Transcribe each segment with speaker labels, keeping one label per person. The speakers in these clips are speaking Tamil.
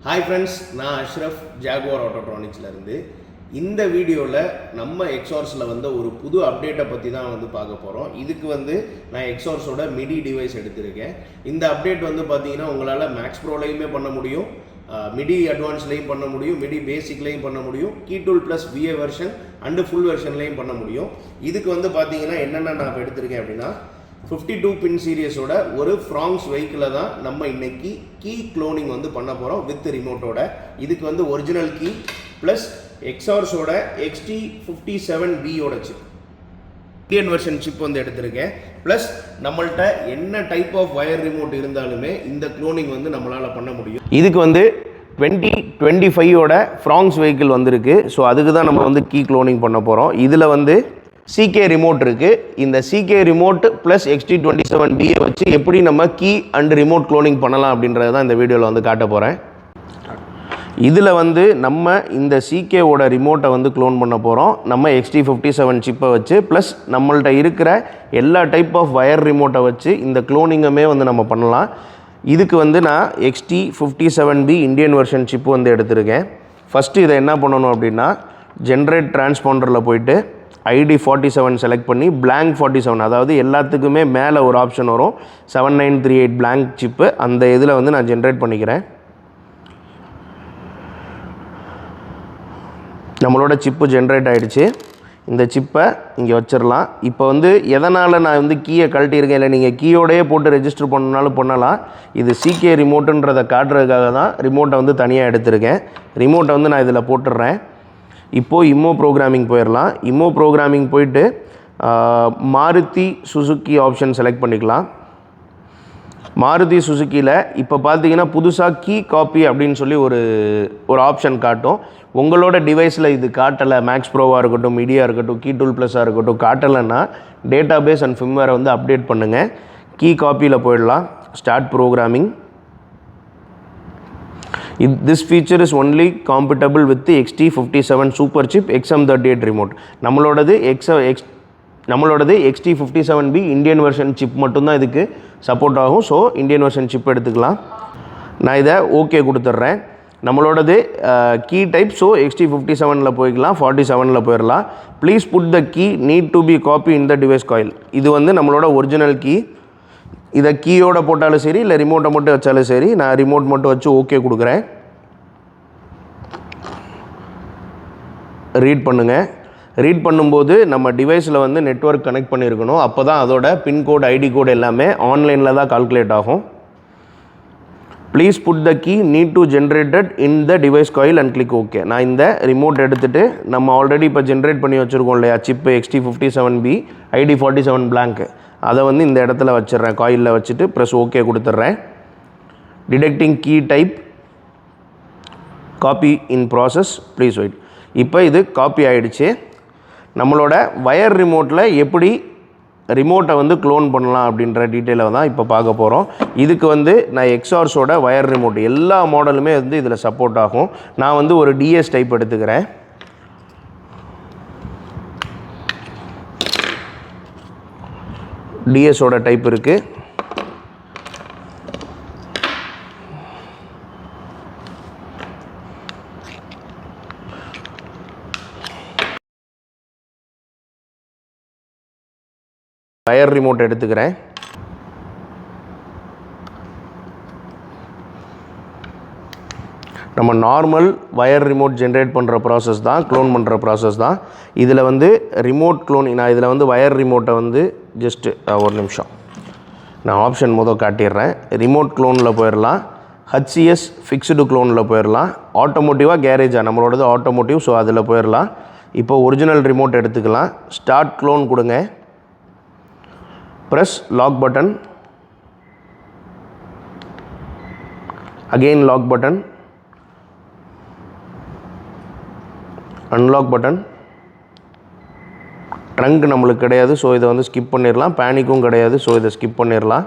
Speaker 1: ஹாய் ஃப்ரெண்ட்ஸ், நான் அஷ்ரஃப் ஜாகுவார் ஆட்டோட்ரானிக்ஸ்லேருந்து. இந்த வீடியோவில் நம்ம எக்ஸார்ஸில் ஒரு புது அப்டேட்டை பற்றி தான் பார்க்க போகிறோம். இதுக்கு நான் எக்ஸார்ஸோட மிடி டிவைஸ் எடுத்திருக்கேன். இந்த அப்டேட் பார்த்தீங்கன்னா உங்களால் மேக்ஸ் ப்ரோலையுமே பண்ண முடியும், மிடி அட்வான்ஸ்லையும் பண்ண முடியும், மிடி பேசிக்லையும் பண்ண முடியும், key tool plus VA version and full வெர்ஷன்லையும் பண்ண முடியும். இதுக்கு பார்த்தீங்கன்னா என்னென்ன நான் எடுத்திருக்கேன் அப்படின்னா 52 பின் சீரியஸோட ஒரு ஃப்ராங்ஸ் வெஹிக்கிளில் தான் நம்ம இன்னைக்கு கீ க்ளோனிங் பண்ண போகிறோம் வித் ரிமோட்டோட. இதுக்கு ஒரிஜினல் கீ ப்ளஸ் எக்ஸார்ஸோட XT57Bயோட சிப், இந்தியன் வெர்ஷன் சிப் எடுத்திருக்கேன். ப்ளஸ் நம்மள்கிட்ட என்ன டைப் ஆஃப் வயர் ரிமோட் இருந்தாலுமே இந்த க்ளோனிங் நம்மளால் பண்ண முடியும். இதுக்கு 2025ஓட ஃப்ராங்ஸ் வெஹிக்கிள் வந்திருக்கு. ஸோ அதுக்கு தான் நம்ம கீ க்ளோனிங் பண்ண போகிறோம். இதில் CK ரிமோட் இருக்குது. இந்த CK ரிமோட் ப்ளஸ் XT27Bயை வச்சு எப்படி நம்ம கீ அண்ட் ரிமோட் க்ளோனிங் பண்ணலாம் அப்படின்றது தான் இந்த வீடியோவில் காட்ட போகிறேன். இதில் நம்ம இந்த CKவோட ரிமோட்டை க்ளோன் பண்ண போகிறோம். நம்ம XT57 சிப்பை வச்சு ப்ளஸ் நம்மள்கிட்ட இருக்கிற எல்லா டைப் ஆஃப் வயர் ரிமோட்டை வச்சு இந்த க்ளோனிங்குமே நம்ம பண்ணலாம். இதுக்கு நான் XT57B இந்தியன் வெர்ஷன் சிப்பு எடுத்திருக்கேன். ஃபஸ்ட்டு இதை என்ன பண்ணணும் அப்படின்னா, ஜென்ரேட் டிரான்ஸ்பாண்டரில் போயிட்டு ID47 செலக்ட் பண்ணி blank 47, அதாவது எல்லாத்துக்குமே மேலே ஒரு ஆப்ஷன் வரும் 7938 blank சிப்பு, அந்த இதில் நான் ஜென்ரேட் பண்ணிக்கிறேன். நம்மளோட சிப்பு ஜென்ரேட் ஆகிடுச்சு. இந்த சிப்பை இங்கே வச்சிடலாம். இப்போ எதனால் நான் கீயை கழட்டியிருக்கேன், இல்லை நீங்கள் கீயோடையே போட்டு ரெஜிஸ்டர் பண்ணனாலும் பண்ணலாம். இது CK ரிமோட்டுன்றதை காட்டுறதுக்காக தான் ரிமோட்டை தனியாக எடுத்திருக்கேன். ரிமோட்டை நான் இதில் போட்டுடுறேன். இப்போது இம்மோ ப்ரோக்ராமிங் போயிடலாம். இம்மோ ப்ரோக்ராமிங் போயிட்டு மாருதி சுசுக்கி ஆப்ஷன் செலக்ட் பண்ணிக்கலாம். மாருதி சுசுக்கியில் இப்போ பார்த்தீங்கன்னா புதுசாக கீ காப்பி அப்படின்னு சொல்லி ஒரு ஆப்ஷன் காட்டும். உங்களோட டிவைஸில் இது காட்டலை, மேக்ஸ் ப்ரோவாக இருக்கட்டும், மிடியாக இருக்கட்டும், கீ டூல் ப்ளஸ்ஸாக இருக்கட்டும், காட்டலைன்னா டேட்டா பேஸ் அண்ட் ஃபிம்வேரை அப்டேட் பண்ணுங்கள். கீ காப்பியில் போயிடலாம். Start programming. This feature is only compatible with the XT57 super chip XM38 remote. நம்மளோடது XT57B Indian version chip மட்டும்தான் இதுக்கு சப்போர்ட் ஆகும். ஸோ இந்தியன் வெர்ஷன் சிப் எடுத்துக்கலாம். நான் இதை ஓகே கொடுத்துட்றேன். நம்மளோடது கீ டைப், ஸோ XT57 போய்க்கலாம், 47 போயிடலாம். Please put the key need to be copy in the device coil. இது நம்மளோட ஒரிஜினல் கீ. இதை கீயோட போட்டாலும் சரி, இல்லை ரிமோட்டை மட்டும் வச்சாலும் சரி. நான் ரிமோட் மட்டும் வச்சு ஓகே கொடுக்குறேன். ரீட் பண்ணுங்கள். ரீட் பண்ணும்போது நம்ம டிவைஸில் நெட்வொர்க் கனெக்ட் பண்ணியிருக்கணும். அப்போ தான் அதோட பின்கோடு, ID கோடு எல்லாமே ஆன்லைனில் தான் கால்குலேட் ஆகும். Please put the key need to generated in the device coil and click okay. நான் இந்த ரிமோட் எடுத்துகிட்டு நம்ம ஆல்ரெடி இப்போ ஜென்ரேட் பண்ணி வச்சுருக்கோம் இல்லையா சிப்பு XT57B ID47 blank, அதை இந்த இடத்துல வச்சிடுறேன். காயிலில் வச்சுட்டு ப்ரெஸ் ஓகே கொடுத்துட்றேன். Detecting key type, copy in process, please wait. இப்போ இது காப்பி ஆகிடுச்சு. நம்மளோட வயர் ரிமோட்டில் எப்படி ரிமோட்டை க்ளோன் பண்ணலாம் அப்படின்ற டீட்டெயிலை தான் இப்போ பார்க்க போகிறோம். இதுக்கு நான் எக்ஸார்ஸோட வயர் ரிமோட் எல்லா மாடலுமே இதில் சப்போர்ட் ஆகும். நான் ஒரு DS டைப் எடுத்துக்கிறேன். டிஎஸோட டைப் இருக்குது. வயர் ரிமோட் எடுத்துக்கிறேன். நம்ம நார்மல் வயர் ரிமோட் ஜென்ரேட் பண்ணுற ப்ராசஸ் தான், க்ளோன் பண்ணுற ப்ராசஸ் தான். இதில் ரிமோட் க்ளோனிங், நான் இதில் வயர் ரிமோட்டை ஜஸ்ட்டு ஒரு நிமிஷம் நான் ஆப்ஷன் காட்டிடுறேன். ரிமோட் க்ளோனில் போயிடலாம். HCS ஃபிக்ஸ்டு க்ளோனில் போயிடலாம். ஆட்டோமோட்டிவாக கேரேஜாக, நம்மளோடது ஆட்டோமோட்டிவ், ஸோ அதில் போயிடலாம். இப்போ ஒரிஜினல் ரிமோட் எடுத்துக்கலாம். ஸ்டார்ட் க்ளோன் கொடுங்க. Press lock button, again lock button, unlock button. Trunk நம்மளுக்கு கிடையாது, ஸோ இதை ஸ்கிப் பண்ணிடலாம். பேனிக்கும் கிடையாது, ஸோ இதை ஸ்கிப் பண்ணிடலாம்.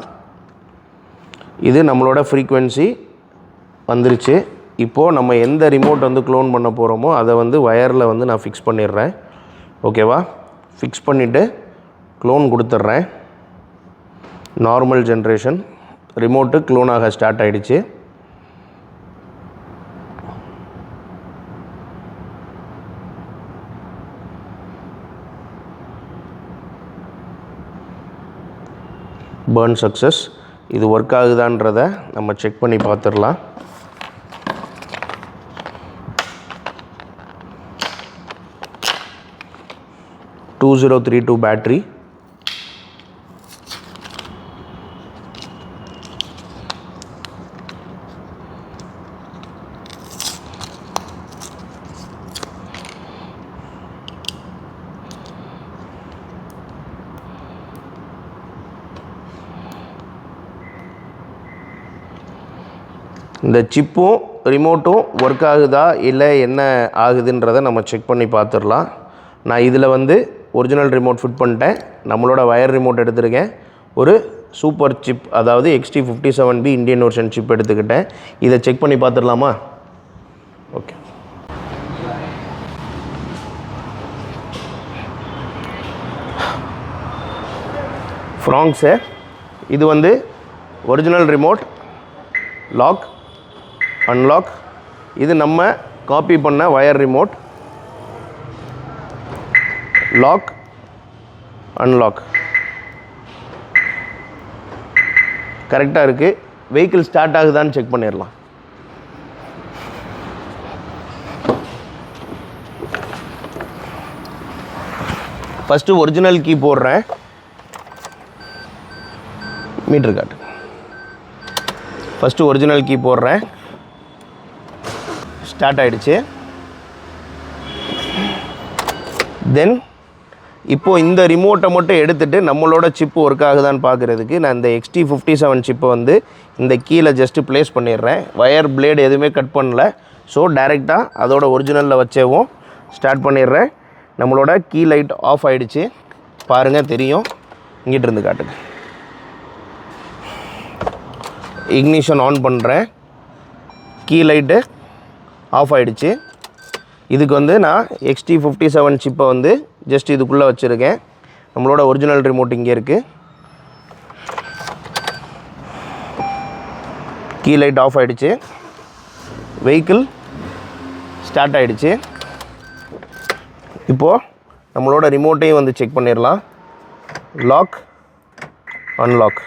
Speaker 1: இது நம்மளோட ஃப்ரீக்வன்சி வந்துருச்சு. இப்போது நம்ம எந்த ரிமோட் க்ளோன் பண்ண போகிறோமோ அதை வயரில் நான் ஃபிக்ஸ் பண்ணிடுறேன். ஓகேவா? ஃபிக்ஸ் பண்ணிவிட்டு க்ளோன் கொடுத்துட்றேன். நார்மல் ஜென்ரேஷன் ரிமோட்டு க்ளோன் ஆக ஸ்டார்ட் ஆகிடுச்சு. Burn success. இது ஒர்க் ஆகுதான்றதை நம்ம செக் பண்ணி பார்த்துடலாம். $2032 பேட்ரி. இந்த சிப்பும் ரிமோட்டும் ஒர்க் ஆகுதா இல்லை என்ன ஆகுதுன்றதை நம்ம செக் பண்ணி பார்த்துடலாம். நான் இதில் வந்து ஒரிஜினல் ரிமோட் ஃபிட் பண்ணிட்டேன். நம்மளோட வயர் ரிமோட் எடுத்துருக்கேன். ஒரு சூப்பர் சிப், அதாவது XT57B இந்தியன் வெர்ஷன் சிப் எடுத்துக்கிட்டேன். இதை செக் பண்ணி பார்த்துடலாமா? ஓகே. ஃப்ராங்ஸு இது வந்து ஒரிஜினல் ரிமோட். Lock, unlock. இது நம்ம காப்பி பண்ண வயர் ரிமோட். Lock, unlock. கரெக்டாக இருக்குது. வெஹிக்கிள் ஸ்டார்ட் ஆகுதான்னு செக் பண்ணிடலாம். ஃபஸ்ட்டு ஒரிஜினல் கீ போடுறேன். மீட்டர் காட்டு. ஃபஸ்ட்டு ஒரிஜினல் கீ போடுறேன். ஸ்டார்ட் ஆகிடுச்சு. தென் இப்போது இந்த ரிமோட்டை மட்டும் எடுத்துகிட்டு நம்மளோட சிப்பு ஒர்க் ஆகுதான்னு பார்க்குறதுக்கு நான் இந்த XT57 சிப்பை வந்து இந்த கீழே ஜஸ்ட்டு ப்ளேஸ் பண்ணிடுறேன். வயர் பிளேடு எதுவுமே கட் பண்ணல. ஸோ டைரெக்டாக அதோட ஒரிஜினலில் வச்சேவும் ஸ்டார்ட் பண்ணிடுறேன். நம்மளோட கீ லைட் ஆஃப் ஆகிடுச்சு. பாருங்கள், தெரியும். இங்கிட்டு இருந்து காட்டுங்க. இக்னிஷன் ஆன் பண்ணுறேன். கீ லைட்டு ஆஃப் ஆகிடுச்சு. இதுக்கு வந்து நான் XT57 சிப்பை வந்து ஜஸ்ட் இதுக்குள்ளே வச்சுருக்கேன். நம்மளோட ஒரிஜினல் ரிமோட் இங்கே இருக்குது. கீ லைட் ஆஃப் ஆகிடுச்சு. வெஹிக்கிள் ஸ்டார்ட் ஆகிடுச்சு. இப்போது நம்மளோட ரிமோட்டையும் வந்து செக் பண்ணிடலாம். Lock, unlock.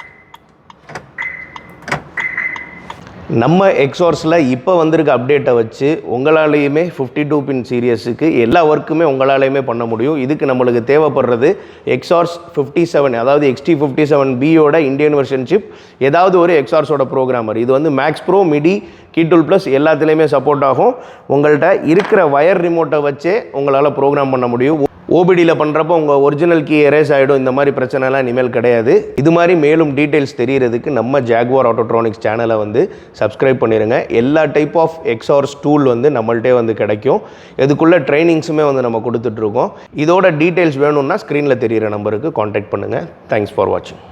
Speaker 1: நம்ம எக்ஸார்ஸில் இப்போ வந்திருக்க அப்டேட்டை வச்சு உங்களாலேயுமே 52 பின் சீரியஸுக்கு எல்லா ஒர்க்குமே உங்களாலேயுமே பண்ண முடியும். இதுக்கு நம்மளுக்கு தேவைப்படுறது எக்ஸார்ஸ் 57, அதாவது XT57Bயோட இந்தியன் வெர்ஷன் சிப், ஏதாவது ஒரு எக்ஸார்ஸோட ப்ரோக்ராமர். இது வந்து மேக்ஸ் ப்ரோ, மிடி, கீடூல் ப்ளஸ் எல்லாத்துலேயுமே சப்போர்ட் ஆகும். உங்கள்கிட்ட இருக்கிற வயர் ரிமோட்டை வச்சே உங்களால் ப்ரோக்ராம் பண்ண முடியும். ஓபிடியில் பண்ணுறப்போ உங்கள் ஒரிஜினல் கீ எரேஸ் ஆகிடும். இந்த மாதிரி பிரச்சனைலாம் இனிமேல் கிடையாது. இது மாதிரி மேலும் டீட்டெயில்ஸ் தெரியறதுக்கு நம்ம ஜாகுவார் ஆட்டோட்ரானிக்ஸ் சேனலை வந்து சப்ஸ்கிரைப் பண்ணிடுங்க. எல்லா டைப் ஆஃப் எக்ஸார்ஸ் டூல் வந்து நம்மள்ட்டே வந்து கிடைக்கும். இதுக்குள்ளே ட்ரைனிங்ஸுமே வந்து நம்ம கொடுத்துட்ருக்கோம். இதோட டீட்டெயில்ஸ் வேணும்னா ஸ்க்ரீனில் தெரிகிற நம்பருக்கு காண்டாக்ட் பண்ணுங்கள். தேங்க்ஸ் ஃபார் வாட்சிங்.